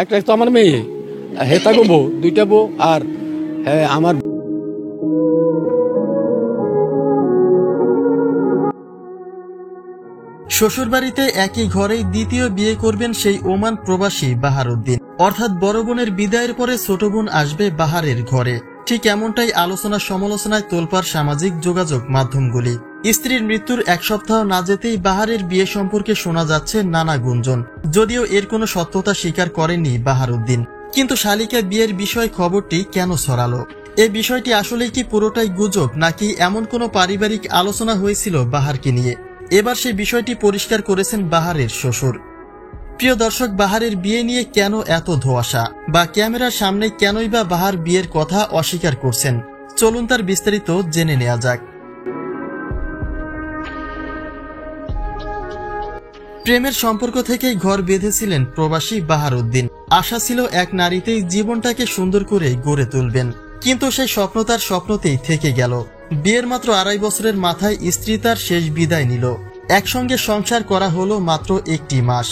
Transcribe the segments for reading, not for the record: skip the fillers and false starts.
একটা তো আমার মেয়ে, হেতাগো বউ, দুইটা বউ, আর হ্যাঁ আমার শ্বশুরবাড়িতে একই ঘরেই দ্বিতীয় বিয়ে করবেন সেই ওমান প্রবাসী বাহারউদ্দিন। অর্থাৎ বড় বোনের বিদায়ের পরে ছোট বোন আসবে বাহারের ঘরে। ঠিক এমনটাই আলোচনা সমালোচনায় তোলপাড় সামাজিক যোগাযোগ মাধ্যমগুলি। স্ত্রীর মৃত্যুর এক সপ্তাহ না যেতেই বাহারের বিয়ে সম্পর্কে শোনা যাচ্ছে নানা গুঞ্জন, যদিও এর কোনো সত্যতা স্বীকার করেননি বাহারউদ্দিন। কিন্তু শালিকা বিয়ের বিষয় খবরটি কেন ছড়ালো? এই বিষয়টি আসলেই কি পুরোটাই গুজব, নাকি এমন কোনো পারিবারিক আলোচনা হয়েছিল বাহারকে নিয়ে? এবার সেই বিষয়টি পরিষ্কার করেছেন বাহারের শ্বশুর। প্রিয় দর্শক, বাহারের বিয়ে নিয়ে কেন এত ধোঁয়াশা, বা ক্যামেরার সামনে কেনই বা বাহার বিয়ের কথা অস্বীকার করছেন? চলুন তার বিস্তারিত জেনে নেওয়া যাক। প্রেমের সম্পর্ক থেকেই ঘর বেঁধেছিলেন প্রবাসী বাহারউদ্দিন। আশা ছিল এক নারীতেই জীবনটাকে সুন্দর করে গড়ে তুলবেন, কিন্তু সেই স্বপ্ন তার স্বপ্নতেই থেকে গেল। বিয়ের মাত্র 2.5 বছরের মাথায় স্ত্রী তার শেষ বিদায় নিল। একসঙ্গে সংসার করা হলো মাত্র 1 মাস।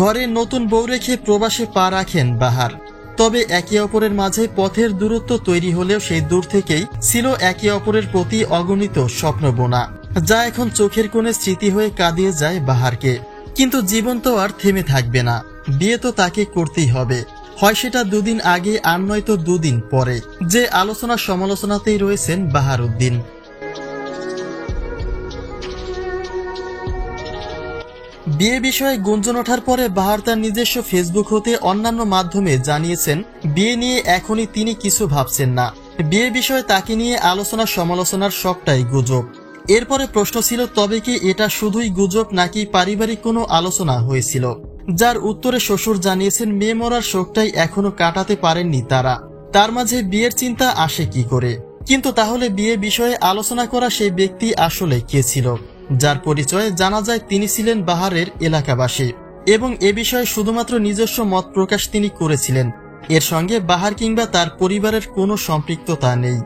ঘরে নতুন বউ রেখে প্রবাসে পা রাখেন বাহার। তবে একে অপরের মাঝে পথের দূরত্ব তৈরি হলেও সেই দূর থেকেই ছিল একে অপরের প্রতি অগণিত স্বপ্ন বোনা, যা এখন চোখের কোণে স্মৃতি হয়ে কাঁদিয়ে যায় বাহারকে। কিন্তু জীবন তো আর থেমে থাকবে না, বিয়ে তো তাকে করতেই হবে, হয় সেটা 2 দিন আগে আর নয়তো 2 দিন পরে। যে আলোচনা সমালোচনাতেই রয়েছেন বাহারউদ্দিন। বিয়ে বিষয়ে গুঞ্জন ওঠার পরে বাহার তার নিজস্ব ফেসবুক হতে অন্যান্য মাধ্যমে জানিয়েছেন, বিয়ে নিয়ে এখনই তিনি কিছু ভাবছেন না। বিয়ে বিষয়ে তাকে নিয়ে আলোচনা সমালোচনার সবটাই গুজব। এরপরে প্রশ্ন ছিল, তবে কি এটা শুধুই গুজব, নাকি পারিবারিক কোনো আলোচনা হয়েছিল? যার উত্তরে শ্বশুর জানিয়েছেন, মেয়ে মরার শোকটাই এখনো কাটাতে পারেননি তারা, তার মাঝে বিয়ের চিন্তা আসে কি করে? কিন্তু তাহলে বিয়ে বিষয়ে আলোচনা করা সেই ব্যক্তি আসলে কে ছিল, যার পরিচয়ে জানা যায় তিনি ছিলেন বাহারের এলাকাবাসী, এবং এ বিষয়ে শুধুমাত্র নিজস্ব মত প্রকাশ তিনি করেছিলেন। এর সঙ্গে বাহার কিংবা তার পরিবারের কোনো সম্পৃক্ততা নেই।